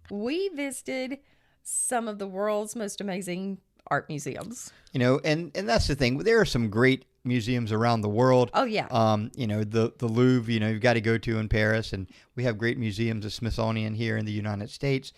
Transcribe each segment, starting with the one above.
we visited some of the world's most amazing art museums. And that's the thing. There are some great museums around the world. Oh, yeah. The Louvre, you've got to go to in Paris, and we have great museums, the Smithsonian here in the United States.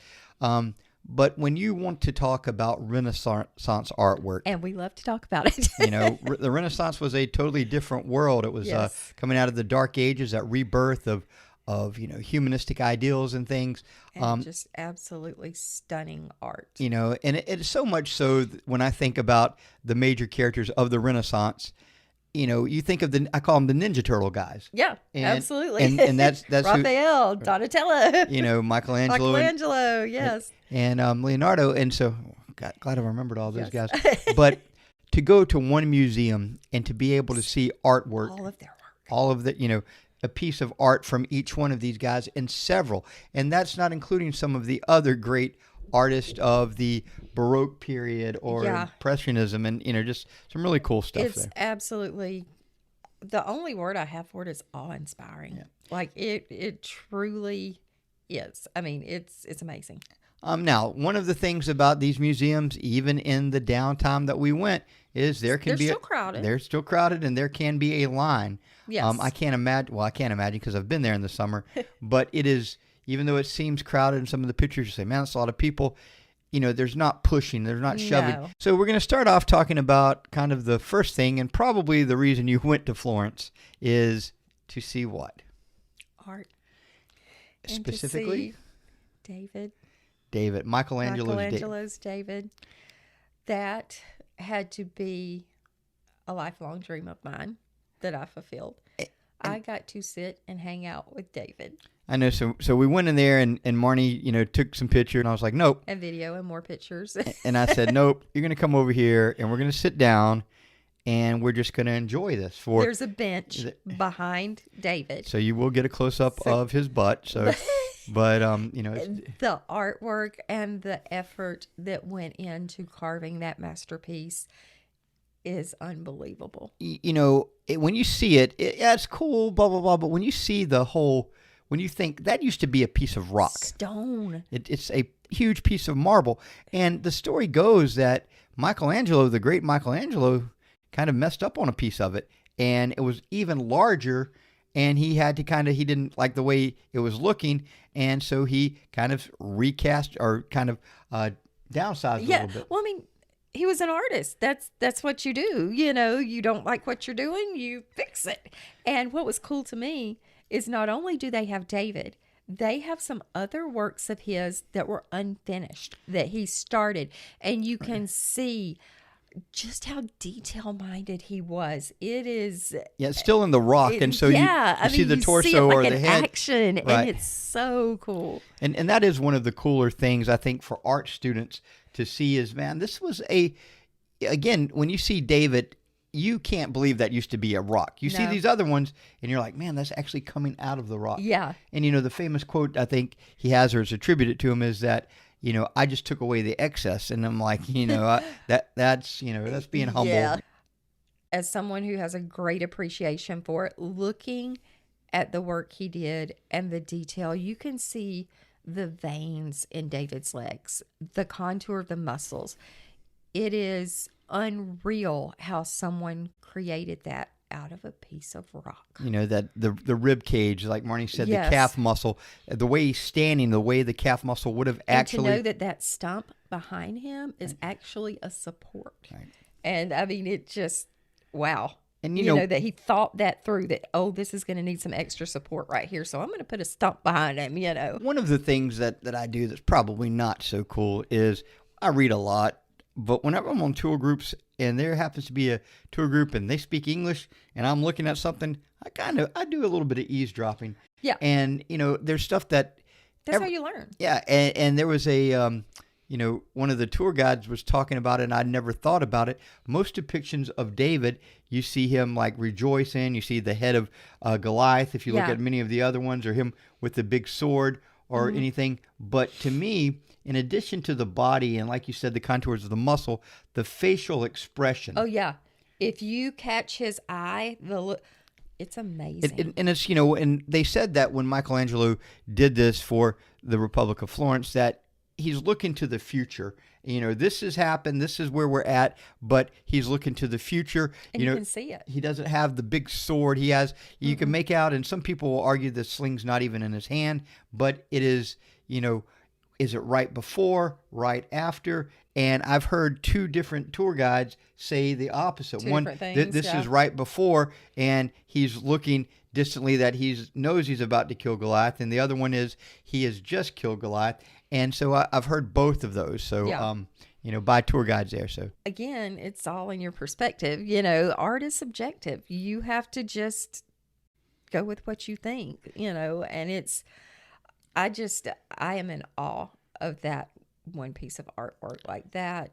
But when you want to talk about Renaissance artwork, and we love to talk about it, the Renaissance was a totally different world. It was yes. Coming out of the Dark Ages, that rebirth of humanistic ideals and things. And just absolutely stunning art. And it's so much so when I think about the major characters of the Renaissance, you think of I call them the Ninja Turtle guys. Yeah, absolutely. And that's Raphael, Donatello. Michelangelo, yes. And Leonardo. And so, glad I remembered all those yes. guys. But to go to one museum and to be able to see artwork, all of their work, all of the, a piece of art from each one of these guys, and several. And that's not including some of the other great artists of the Baroque period or Impressionism, and just some really cool stuff. It's absolutely, the only word I have for it is awe-inspiring. Yeah. Like it truly is. I mean, it's amazing. Now, one of the things about these museums, even in the downtime that we went, is they're still crowded. They're still crowded, and there can be a line. Yes. I can't imagine. Well, I can't imagine because I've been there in the summer. But it is, even though it seems crowded in some of the pictures, you say, man, it's a lot of people. There's not pushing, there's not shoving. No. So we're going to start off talking about kind of the first thing, and probably the reason you went to Florence is to see what? Art. Specifically? David. Michelangelo's David. That had to be a lifelong dream of mine that I fulfilled. I got to sit and hang out with David. I know. So we went in there, and Marnie, took some pictures, and I was like, nope. And video and more pictures. And I said, nope, you're going to come over here, and we're going to sit down, and we're just going to enjoy this. There's a bench behind David. So you will get a close-up of his butt. So, but, the artwork and the effort that went into carving that masterpiece is unbelievable. When you see it, it's cool, blah, blah, blah. But when you see when you think that used to be a piece of rock. Stone. It's a huge piece of marble. And the story goes that Michelangelo, the great Michelangelo, kind of messed up on a piece of it. And it was even larger, and he had to he didn't like the way it was looking. And so he kind of recast or kind of downsized a little bit. Well, I mean, he was an artist. That's what you do. You don't like what you're doing, you fix it. And what was cool to me is not only do they have David, they have some other works of his that were unfinished that he started. And you can see just how detail-minded he was. It is... Yeah, it's still in the rock. And so you see the torso or the head. Action, right. And it's so cool. And that is one of the cooler things, I think, for art students to see is, man, this was again, when you see David, you can't believe that used to be a rock. You see these other ones, and you're like, man, that's actually coming out of the rock. Yeah. And, the famous quote I think he has, or is attributed to him, is that, I just took away the excess. And I'm like, that's being humble. Yeah. As someone who has a great appreciation for it, looking at the work he did and the detail, you can see the veins in David's legs, the contour of the muscles. It is unreal how someone created that out of a piece of rock. That the rib cage, like Marnie said, the calf muscle, the way he's standing, the way the calf muscle would have actually... And to know that stump behind him is actually a support. Right. And I mean, it just, wow. And you know that he thought that through, that, this is going to need some extra support right here, so I'm going to put a stump behind him, One of the things that I do that's probably not so cool is I read a lot, but whenever I'm on tour groups and there happens to be a tour group and they speak English and I'm looking at something, I do a little bit of eavesdropping. Yeah. And, there's stuff that... That's how you learn. Yeah, and there was a... one of the tour guides was talking about it, and I'd never thought about it. Most depictions of David, you see him like rejoicing. You see the head of Goliath, if you look at many of the other ones, or him with the big sword or anything. But to me, in addition to the body and, like you said, the contours of the muscle, the facial expression. Oh, yeah. If you catch his eye, It's amazing. And it's, and they said that when Michelangelo did this for the Republic of Florence, that he's looking to the future. This has happened. This is where we're at, but he's looking to the future. And you can see it. He doesn't have the big sword. He has, you can make out, and some people will argue the sling's not even in his hand, but it is, is it right before, right after? And I've heard two different tour guides say the opposite. Two One, different things, this yeah. is right before, and he's looking distantly that he knows he's about to kill Goliath, and the other one is he has just killed Goliath. And so I've heard both of those. So, Yeah. by tour guides there. So Again, it's all in your perspective. Art is subjective. You have to just go with what you think, and I am in awe of that one piece of artwork. Like that,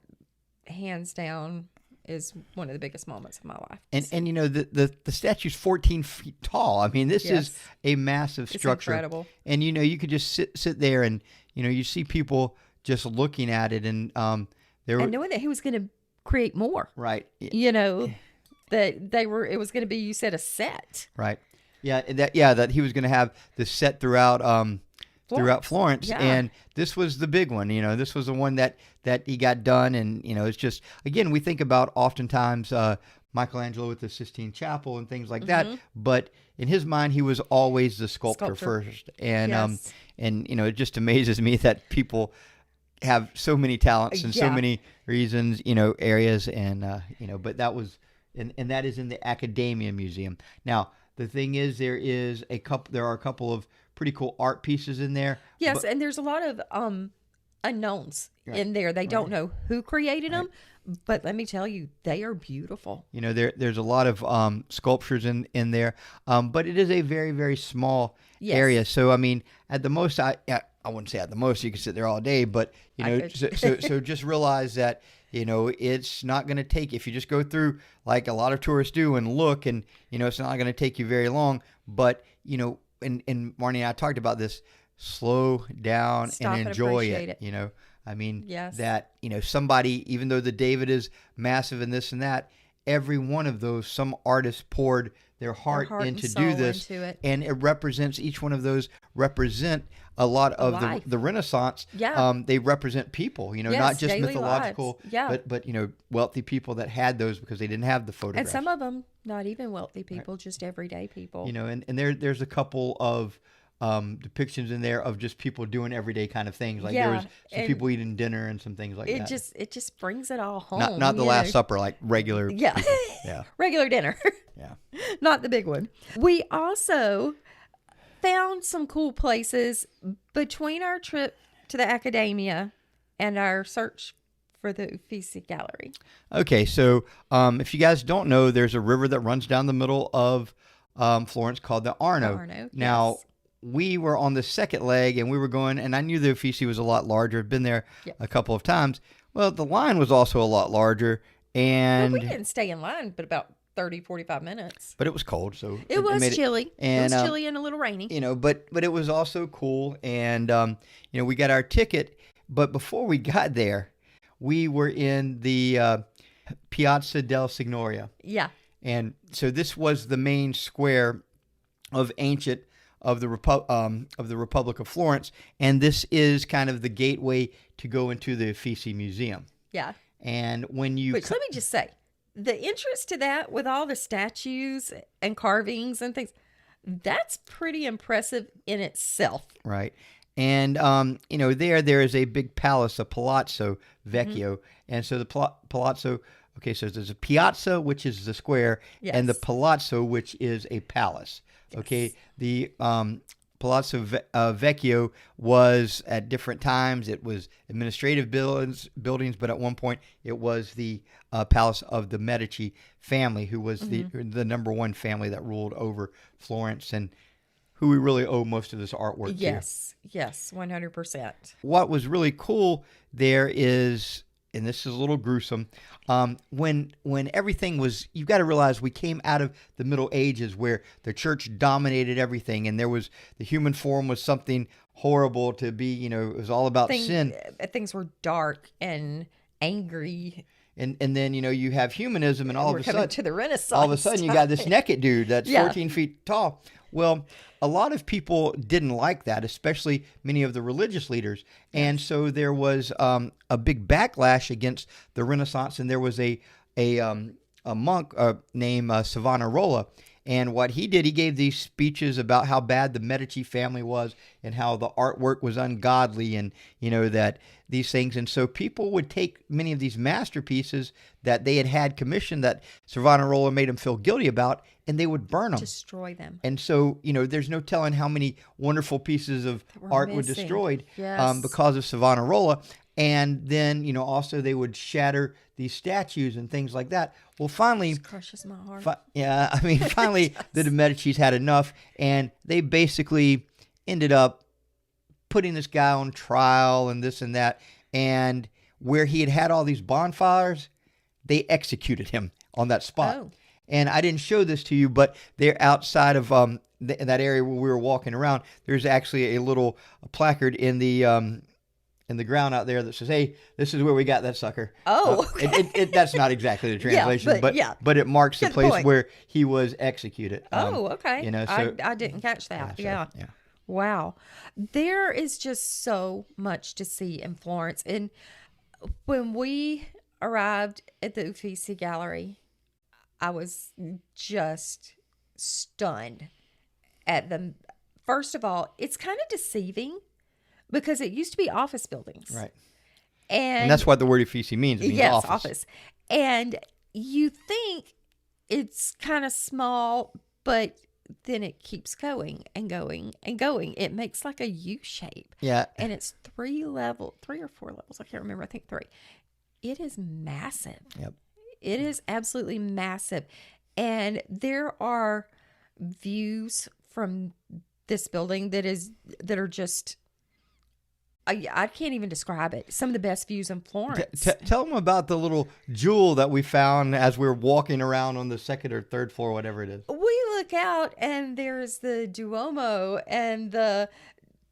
hands down, is one of the biggest moments of my life. And So, and the statue's 14 feet tall. I mean, this is Yes. a massive it's structure. incredible. And you could just sit there and you see people just looking at it, and there And knowing that he was going to create more, right. that it was going to be, you said, a set. Right. That he was going to have this set throughout Florence, Yeah. and this was the big one. This was the one that he got done, and it's just, again, we think about oftentimes Michelangelo with the Sistine Chapel and things like that, but in his mind he was always the sculptor first, and Yes. it just amazes me that people have so many talents and so Yeah. many reasons, areas, and but that was, and that is in the Academia Museum. Now, the thing is, there are a couple of pretty cool art pieces in there. Yes, and there's a lot of unknowns in there. They don't know who created them, but let me tell you, they are beautiful. There's a lot of sculptures in there, but it is a very, very small Yes. area. So, I mean, at the most, I wouldn't say at the most, you could sit there all day, but, so just realize that, it's not going to take, if you just go through like a lot of tourists do and look, and, it's not going to take you very long, but, and Marnie and I talked about this, slow down Stop and and enjoy appreciate it. it. I mean, Yes. that, somebody, even though the David is massive and this and that, every one of those, some artists poured their heart heart in and to soul do this. into it. And it represents, each one of those represent a lot of life. the Renaissance. Yeah. They represent people, not Yes, just daily mythological, lives. Yeah. but wealthy people that had those because they didn't have the And photographs. some of them, not even wealthy people, just everyday people. And there's a couple of depictions in there of just people doing everyday kind of things. Like there Yeah, was some and people eating dinner and some things like that. it just brings it all home. Not the Last Supper, like regular. Yeah. people. Yeah. Regular dinner. Yeah. Not the big one. We also found some cool places between our trip to the Academia and our search for the Uffizi Gallery. Okay, so if you guys don't know, there's a river that runs down the middle of Florence called the Arno. Arno, Now, yes. we were on the second leg, and we were going, and I knew the Uffizi was a lot larger. I've been there Yep. a couple of times. Well, the line was also a lot larger, Well, we and didn't stay in line but about 30, 45 minutes. but it was cold, so It was made chilly. It and, was chilly and a little rainy. but it was also cool, and we got our ticket, but before we got there, we were in the Piazza del Signoria, Yeah. and so this was the main square of the Republic of Florence, and this is kind of the gateway to go into the Uffizi Museum. Yeah. And when you Which, let me just say, the entrance to that with all the statues and carvings and things, that's pretty impressive in itself. right, and there is a big palace, a Palazzo Vecchio, and so the Palazzo. Okay, so there's a piazza, which is the square, and the Yes. palazzo, which is a palace. Okay, the Palazzo Vecchio was at different times. It was administrative buildings, but at one point it was the palace of the Medici family, who was the number one family that ruled over Florence, and who we really owe most of this artwork to. Yes, 100%. What was really cool there is, and this is a little gruesome, when everything was, you've got to realize we came out of the Middle Ages where the church dominated everything, and there was, the human form was something horrible to be, it was all about sin. Things were dark and angry and then you have humanism, and all We're of a coming sudden, to the Renaissance. all of a sudden you got this naked dude that's Yeah. 14 feet tall. Well, a lot of people didn't like that, especially many of the religious leaders. And so there was a big backlash against the Renaissance, and there was a monk named Savonarola. And what he did, he gave these speeches about how bad the Medici family was and how the artwork was ungodly, and that these things. And so people would take many of these masterpieces that they had commissioned that Savonarola made them feel guilty about, and they would burn them, Destroy them. and so there's no telling how many wonderful pieces of art were destroyed Yes. because of Savonarola. And then also they would shatter these statues and things like that. Well, finally, It crushes my heart. finally the Medicis had enough, and they basically ended up putting this guy on trial and this and that. And where he had all these bonfires, they executed him on that spot. Oh. And I didn't show this to you, but they're outside of that area where we were walking around. There's actually a little placard in the ground out there that says, "Hey, this is where we got that sucker." Oh, okay. That's not exactly the translation, but it marks the Good place point. where he was executed. Oh, okay. So I didn't catch that. Yeah. yeah. Wow. There is just so much to see in Florence. And when we arrived at the Uffizi Gallery, I was just stunned at the. First of all, it's kind of deceiving because it used to be office buildings. Right. And that's what the word Uffizi means. It means yes, office. And you think it's kind of small, but then it keeps going and going and going. It makes like a U shape. Yeah. And it's 3 or 4 levels. I can't remember. I think 3. It is massive. Yep. It is absolutely massive. And there are views from this building that are just, I can't even describe it. Some of the best views in Florence. Tell them about the little jewel that we found as we were walking around on the 2nd or 3rd floor, whatever it is. We look out and there's the Duomo and the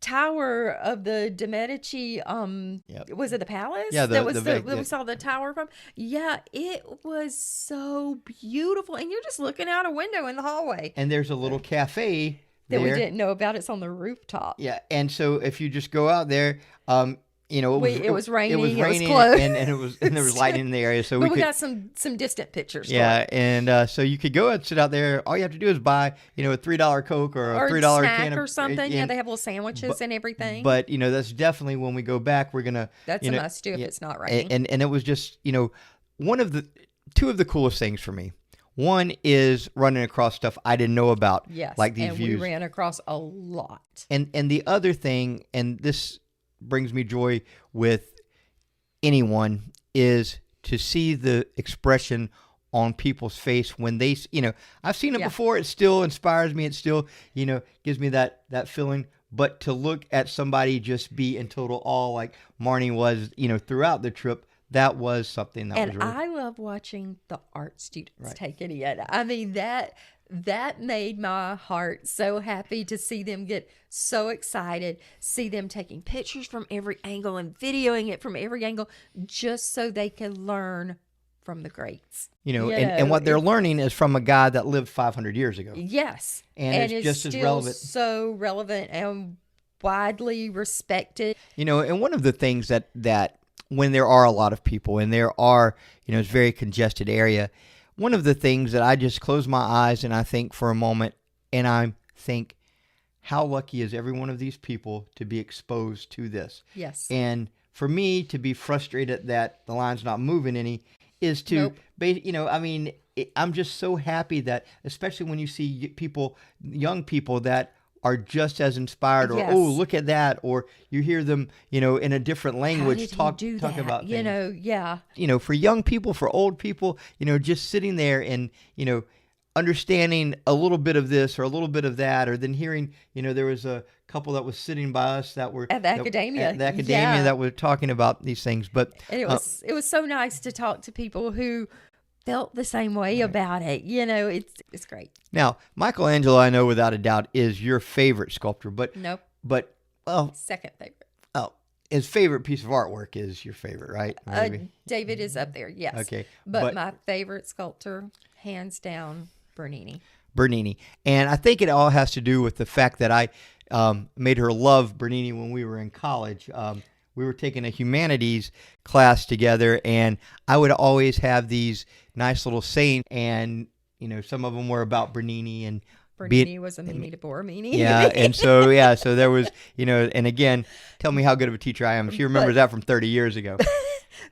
tower of the De Medici. Was it the palace? Yeah, that we saw the tower from. Yeah, it was so beautiful, and you're just looking out a window in the hallway. And there's a little cafe that we there. didn't know about. It's on the rooftop. Yeah, and so if you just go out there, it was raining. It was closed. and there was lighting in the area, so but we got some distant pictures. Yeah, and so you could go and sit out there. All you have to do is buy, a $3 Coke or a $3 snack can or something. Yeah, they have little sandwiches and everything. But that's definitely when we go back. We're gonna. That's a must do if it's not raining. And it was just two of the coolest things for me. One is running across stuff I didn't know about. Yes, like these and views. we ran across a lot. And the other thing, and this brings me joy with anyone, is to see the expression on people's face when they, I've seen it before. It still inspires me. It still, gives me that feeling. But to look at somebody just be in total awe like Marnie was, throughout the trip, that was something that was really... And I love watching the art students take it in. I mean, that made my heart so happy to see them get so excited, see them taking pictures from every angle and videoing it from every angle just so they can learn from the greats. And what they're learning is from a guy that lived 500 years ago. Yes. And it's just as relevant. So relevant and widely respected. And one of the things that when there are a lot of people and there are, it's a very congested area, one of the things that I just close my eyes and I think for a moment, and I think, how lucky is every one of these people to be exposed to this? Yes. And for me to be frustrated that the line's not moving any is to, I'm just so happy that, especially when you see people, young people that are just as inspired, or oh, look at that, or you hear them, in a different language talk about things. For young people, for old people, just sitting there and understanding a little bit of this or a little bit of that, or then hearing, there was a couple that was sitting by us that were at the academia, that were talking about these things. But and it was so nice to talk to people who felt the same way about it. It's great. Now, Michelangelo, I know without a doubt, is your favorite sculptor, but nope. But second favorite. Oh, his favorite piece of artwork is your favorite, right? Maybe. David is up there, yes. Okay, But my favorite sculptor, hands down, Bernini. Bernini. And I think it all has to do with the fact that I made her love Bernini when we were in college. We were taking a humanities class together, and I would always have these nice little sayings, and some of them were about Bernini and Bernini was a Mini to Borromini. Yeah, and so there was, and again, tell me how good of a teacher I am. She remembers that from 30 years ago.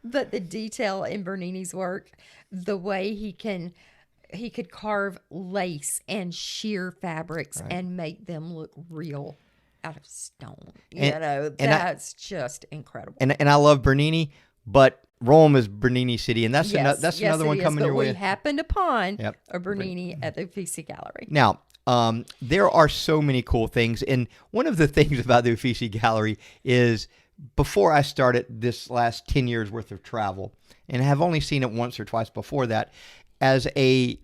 But the detail in Bernini's work, the way he could carve lace and sheer fabrics and make them look real out of stone. That's just incredible. And I love Bernini, but Rome is Bernini City, and that's another one coming your way. We happened upon a Bernini at the Uffizi Gallery. Now, there are so many cool things, and one of the things about the Uffizi Gallery is before I started this last 10 years worth of travel, and have only seen it once or twice before that, as a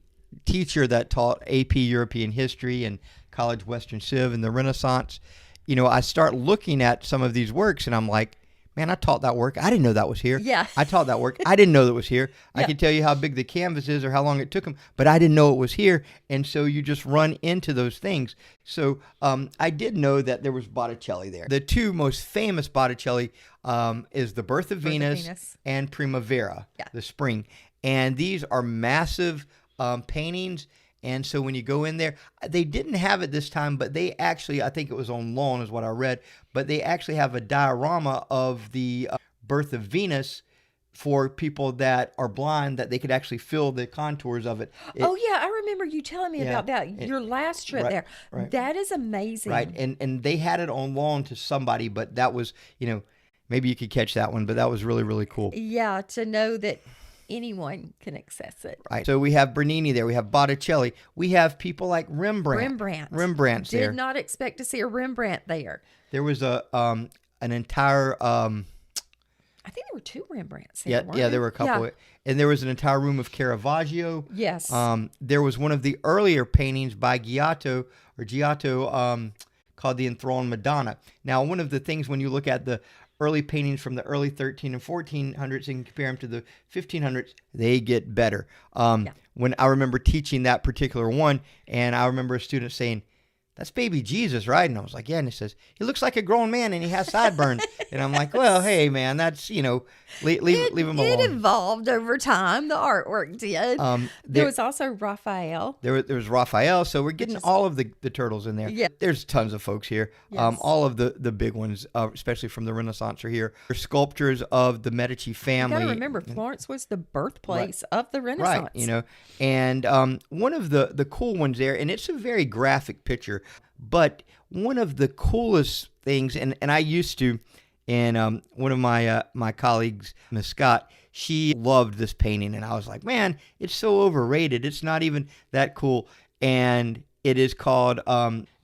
teacher that taught AP European History and College Western Civ and the Renaissance, I start looking at some of these works, and I'm like, man, I taught that work. I didn't know that was here. Yeah. I taught that work. I didn't know that was here. Yeah. I can tell you how big the canvas is or how long it took them, but I didn't know it was here. And so you just run into those things. So I did know that there was Botticelli there. The two most famous Botticelli is the Birth of Venus and Primavera, the spring. And these are massive paintings. And so when you go in there, they didn't have it this time, but they actually, I think it was on loan is what I read, but they actually have a diorama of the Birth of Venus for people that are blind, that they could actually feel the contours of it. Oh, yeah. I remember you telling me about that, your last trip there. Right. That is amazing. Right. And they had it on loan to somebody, but that was, maybe you could catch that one, but that was really, really cool. Yeah, to know that anyone can access it. Right. So we have Bernini there. We have Botticelli. We have people like Rembrandt's there. Did not expect to see a Rembrandt there. There was an entire. I think there were two Rembrandts there. Yeah, there were a couple. Yeah. And there was an entire room of Caravaggio. Yes. There was one of the earlier paintings by Giotto called The Enthroned Madonna. Now, one of the things when you look at the early paintings from the early 13 and 1400s and compare them to the 1500s, they get better. When I remember teaching that particular one, and I remember a student saying, "That's baby Jesus, right?" And I was like, "Yeah." And he says, "He looks like a grown man and he has sideburns." And I'm like, "Well, hey, man, that's, leave him alone." It evolved over time. The artwork did. There was also Raphael. There was Raphael. So we're getting all of the turtles in there. Yeah. There's tons of folks here. Yes. All of the big ones, especially from the Renaissance, are here. There's sculptures of the Medici family. You got to remember, Florence was the birthplace of the Renaissance. Right, and one of the cool ones there, and it's a very graphic picture, but one of the coolest things, and I used to, and one of my colleagues, Miss Scott, she loved this painting, and I was like, man, it's so overrated. It's not even that cool. And it is called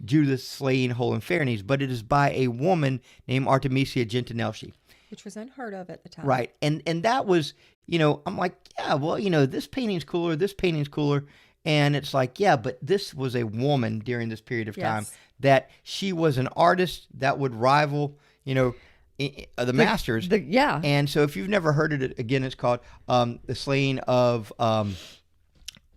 Judith slaying Holofernes, but it is by a woman named Artemisia Gentileschi. Which was unheard of at the time. Right. And that was, I'm like, yeah, well, this painting's cooler. And it's like, yeah, but this was a woman during this period of time that she was an artist that would rival, the masters. And so if you've never heard it, again, it's called The Slaying of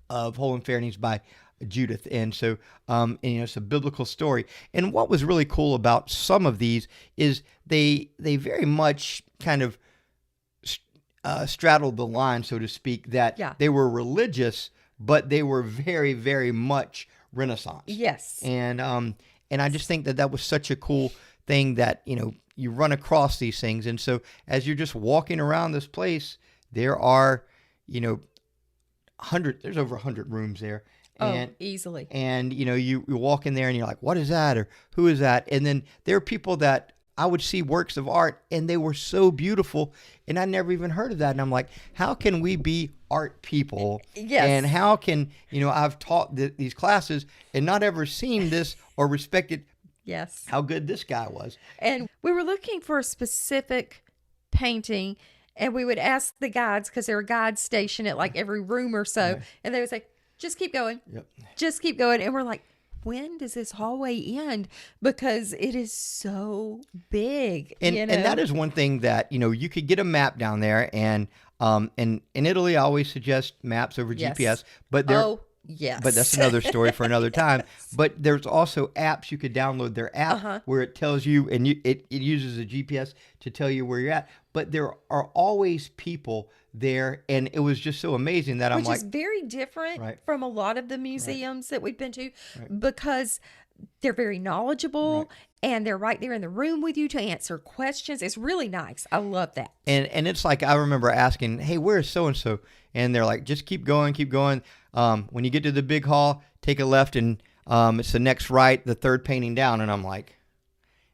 Holofernes by Judith. And so, it's a biblical story. And what was really cool about some of these is they very much kind of straddled the line, so to speak, that they were religious, but they were very, very much Renaissance. Yes. And I just think that was such a cool thing that, you run across these things. And so as you're just walking around this place, there are, there's over 100 rooms there. And, easily. And, you walk in there and you're like, what is that? Or who is that? And then there are people that I would see works of art and they were so beautiful and I never even heard of that. And I'm like, how can we be art people? Yes. And how can, I've taught these classes and not ever seen this or respected how good this guy was. And we were looking for a specific painting and we would ask the guides, because there were guides stationed at like every room or so. Right. And they would say, just keep going. Yep. Just keep going. And we're like, when does this hallway end? Because it is so big, And that is one thing that, you could get a map down there, and in Italy I always suggest maps over Yes. GPS, but Oh, yes. but that's another story for another time. Yes. But there's also apps you could download their app where it tells you, and it uses a GPS to tell you where you're at. But there are always people there, and it was just so amazing that I'm Which like, is very different Right. from a lot of the museums that we've been to, Right. because they're very knowledgeable Right. and they're right there in the room with you to answer questions. It's really nice. I love that. and it's like I remember asking, hey, where's so and so, and they're like, just keep going, keep going. When you get to the big hall, take a left, and it's the next right, the third painting down, and I'm like.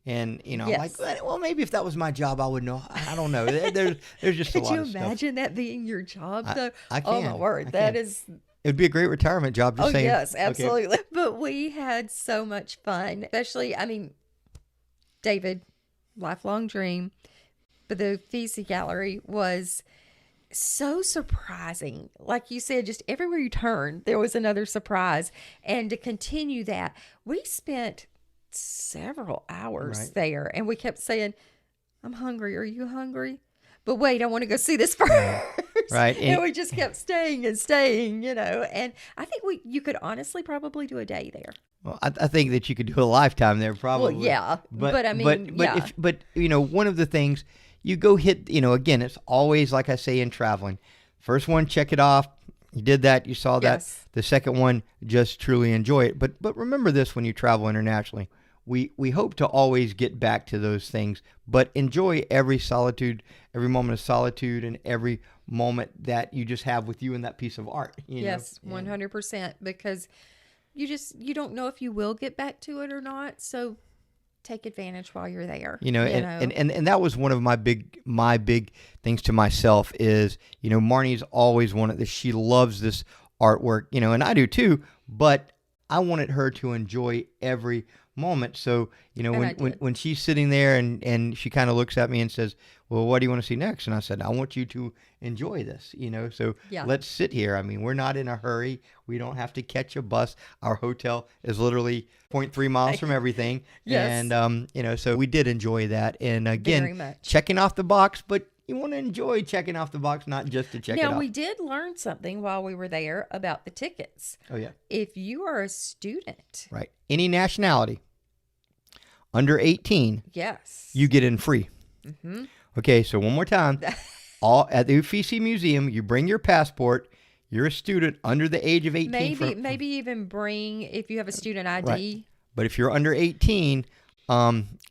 And, I'm Yes. like, well, maybe if that was my job, I would know. I don't know. There's just a Could lot you of stuff. imagine that being your job, though? I Oh, my can. word. I That can. is. It'd be a great retirement job, just Oh, saying. yes, Okay. absolutely. But we had so much fun, especially, David, lifelong dream. But the Uffizi Gallery was so surprising. Like you said, just everywhere you turned, there was another surprise. And to continue that, we spent several hours Right. there, and we kept saying, I'm hungry. Are you hungry? But wait, I want to go see this first. Right. And we just kept staying and staying, and I think you could honestly probably do a day there. Well, I think that you could do a lifetime there, probably. Well, yeah, but I mean, but yeah. but one of the things you go hit, again, it's always like I say in traveling. First one, check it off. You did that. You saw that. Yes. The second one, just truly enjoy it. But remember this when you travel internationally. We hope to always get back to those things, but enjoy every moment of solitude, and every moment that you just have with you and that piece of art. Yes, know? 100%, because you don't know if you will get back to it or not. So take advantage while you're there. And that was one of my big things to myself is, Marnie's always wanted this. She loves this artwork, and I do too, but I wanted her to enjoy every moment. So, when she's sitting there and she kind of looks at me and says, well, what do you want to see next? And I said, I want you to enjoy this, so Yeah. let's sit here. We're not in a hurry. We don't have to catch a bus. Our hotel is literally 0.3 miles from everything. Yes. And, so we did enjoy that. And Very again, much. checking off the box, but you want to enjoy checking off the box, not just to check it Now, off. we did learn something while we were there about the tickets. Oh, yeah. If you are a student, Right. Any nationality under 18, yes. you get in free. Mm-hmm. Okay, so one more time. All at the Uffizi Museum, you bring your passport. You're a student under the age of 18. Maybe even bring, if you have a student ID. Right. But if you're under 18,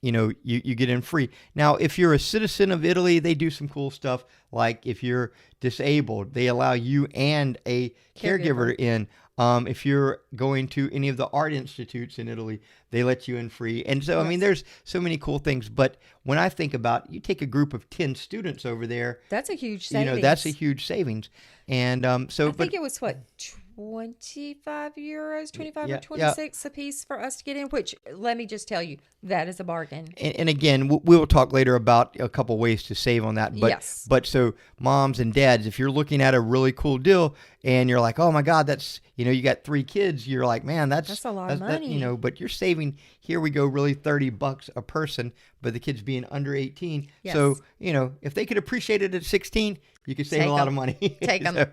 you get in free. Now, if you're a citizen of Italy, they do some cool stuff. Like if you're disabled, they allow you and a caregiver in. If you're going to any of the art institutes in Italy, they let you in free. And so, Yes. there's so many cool things. But when I think about, you take a group of 10 students over there, That's a huge savings. that's a huge savings. And I think it was 25 euros, 25 Yeah, or 26 a piece for us to get in, which, let me just tell you, that is a bargain. And again, we'll talk later about a couple ways to save on that. But, Yes. But so moms and dads, if you're looking at a really cool deal and you're like, oh my God, that's, you got 3 kids, you're like, man, that's a lot of money. but you're saving, here we go, really $30 a person, but the kids being under 18. Yes. So, if they could appreciate it at 16, you could save Take a lot 'em. of money. Take 'em. So,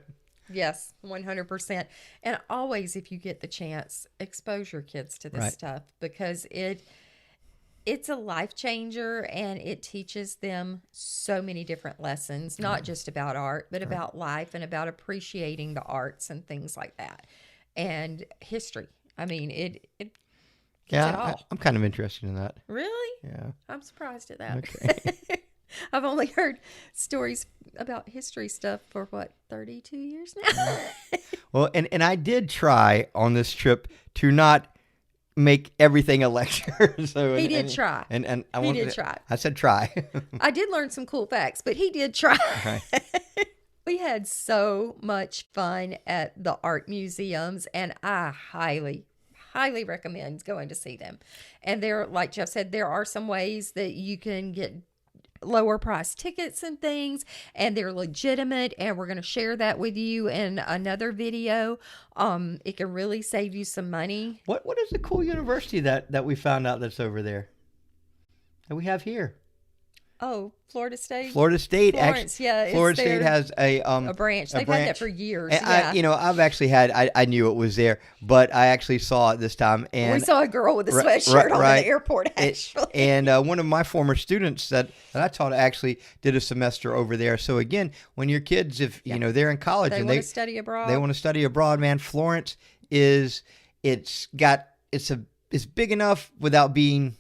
Yes, 100%. And always, if you get the chance, expose your kids to this Right. stuff, because it's a life changer, and it teaches them so many different lessons, not just about art, but about life and about appreciating the arts and things like that. And history. It gets yeah, it all. I'm kind of interested in that. Really? Yeah. I'm surprised at that. Okay. I've only heard stories about history stuff for 32 years now. Well, and I did try on this trip to not make everything a lecture. So He did try. And I He wanted did to- try. I said try. I did learn some cool facts, but he did try. Right. We had so much fun at the art museums, and I highly, highly recommend going to see them. And there, like Jeff said, there are some ways that you can get lower price tickets and things, and they're legitimate, and we're going to share that with you in another video. It can really save you some money. What is the cool university that we found out that's over there that we have here? Oh, Florida State. Florida State, Florence, actually, yeah, it's Florida State their- has a branch. They've had that for years. And Yeah. I've actually had. I knew it was there, but I actually saw it this time, and We saw a girl with a Right, sweatshirt on right. at the airport, actually. And one of my former students that I taught actually did a semester over there. So again, when your kids, if you know they're in college They and want to study abroad. they want to study abroad, man, Florence it's big enough without being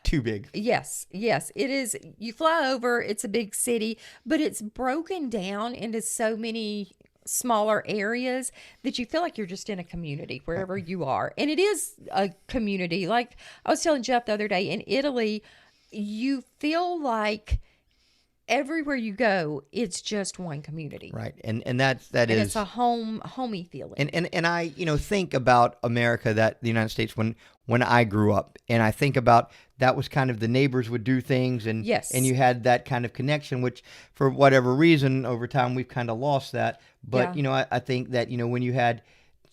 too big. Yes, it is. You fly over, it's a big city, but it's broken down into so many smaller areas that you feel like you're just in a community wherever you are. And it is a community. Like I was telling Jeff the other day, in Italy, you feel like everywhere you go, it's just one community. Right. And that And is it's a homey feeling. and I think about America, that the United States, when I grew up, and I think about that was kind of the neighbors would do things, and Yes. and you had that kind of connection, which for whatever reason over time we've kind of lost that. But Yeah. I think that when you had,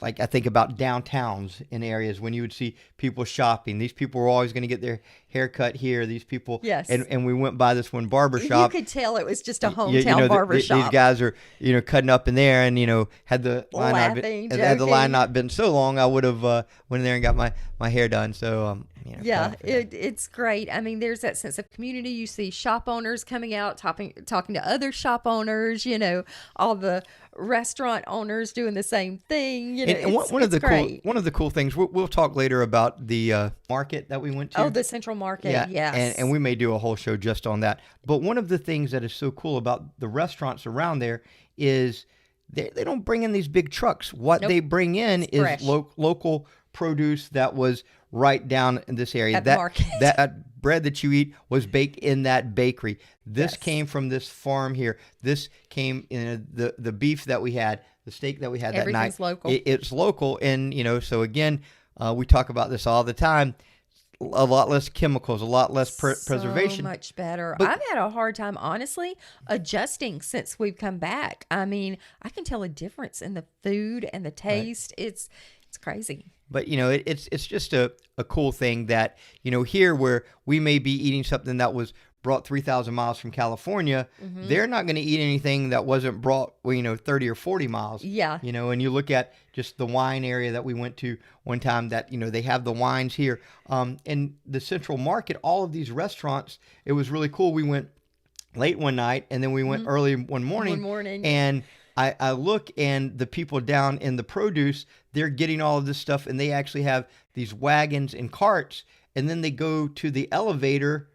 like, I think about downtowns in areas when you would see people shopping. These people were always going to get their hair cut here. These people, Yes. and we went by this one barber You shop. could tell it was just a You hometown barber these shop. guys are cutting up in there, and had the line not Laughing, been, had the line joking. not been so long, I would have went in there and got my hair done. So Yeah, it's great. I mean, there's that sense of community. You see shop owners coming out, talking to other shop owners, all the restaurant owners doing the same thing. and one of the cool things, we'll talk later about the market that we went to. Oh, the Central Market. Yeah, Yes. and we may do a whole show just on that. But one of the things that is so cool about the restaurants around there is they don't bring in these big trucks. What Nope. they bring in It's is fresh. local produce that was right down in this area. At the market. That bread that you eat was baked in that bakery. This Yes. came from this farm here. This came in the beef that we had, the steak that we had that night. Everything's local. It's local, and so again, we talk about this all the time. A lot less chemicals, a lot less preservation. So much better. But- I've had a hard time, honestly, adjusting since we've come back. I mean, I can tell a difference in the food and the taste. It's crazy. But it's just a cool thing that here where we may be eating something that was brought 3,000 miles from California, they're not going to eat anything that wasn't brought 30 or 40 miles. Yeah. And you look at just the wine area that we went to one time, that they have the wines here. In the Central Market, all of these restaurants, it was really cool. We went late one night, and then we went early one morning. One morning. And I look, and the people down in the produce, they're getting all of this stuff, and they actually have these wagons and carts, and then they go to the elevator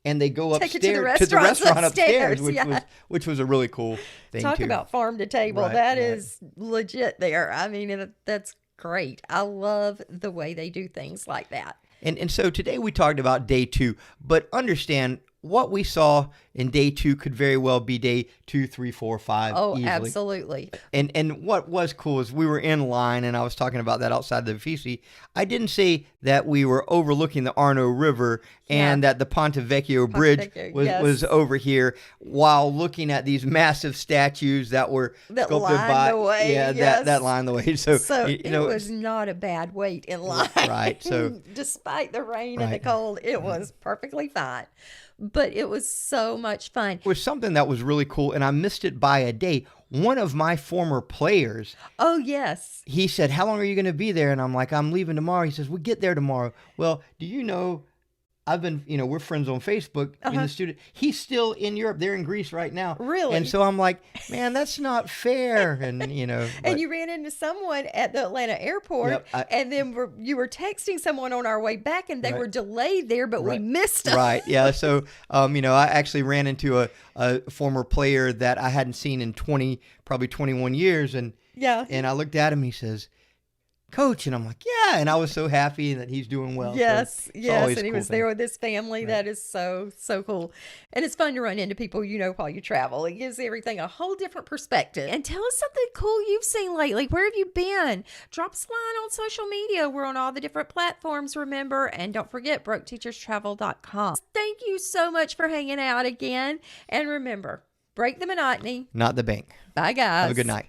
and they go Take it to the upstairs to the restaurant upstairs, yeah. which was a really cool thing. Talk too. about farm to table. Right, That right. is legit there. I mean, that's great. I love the way they do things like that. And so today we talked about day 2, but understand what we saw in day 2 could very well be day 2, 3, 4, 5. Oh, easily. absolutely. And what was cool is we were in line, and I was talking about that outside the Uffizi. I didn't say that we were overlooking the Arno River and Yeah. that the Ponte Vecchio Bridge Vecchio, yes. was over here, while looking at these massive statues that were That sculpted lined by the way, yeah yes. that lined the way. So, It was not a bad wait in line. Right, so- despite the rain and the Right. cold, it was perfectly fine. But it was so much fun. was something that was really cool, and I missed it by a day. One of my former players, Oh, yes. he said, "How long are you going to be there?" And I'm like, "I'm leaving tomorrow." He says, "We get there tomorrow." Well, do you know, I've been, we're friends on Facebook in the student. He's still in Europe. They're in Greece right now. Really? And so I'm like, man, that's not fair. And, And but- you ran into someone at the Atlanta airport, Yep, and then you were texting someone on our way back, and they Right. were delayed there, but we Right. missed them. Right. Yeah. So, I actually ran into a former player that I hadn't seen in probably 21 years. And Yeah. I looked at him, he says, Coach, and I'm like, yeah, and I was so happy that he's doing well. Yes, So it's yes, always a and he cool was thing. there with his family. Right. That is so, so cool. And it's fun to run into people while you travel. It gives everything a whole different perspective. And tell us something cool you've seen lately. Where have you been? Drop us a line on social media. We're on all the different platforms, remember? And don't forget, broketeacherstravel.com. Thank you so much for hanging out again. And remember, break the monotony. Not the bank. Bye, guys. Have a good night.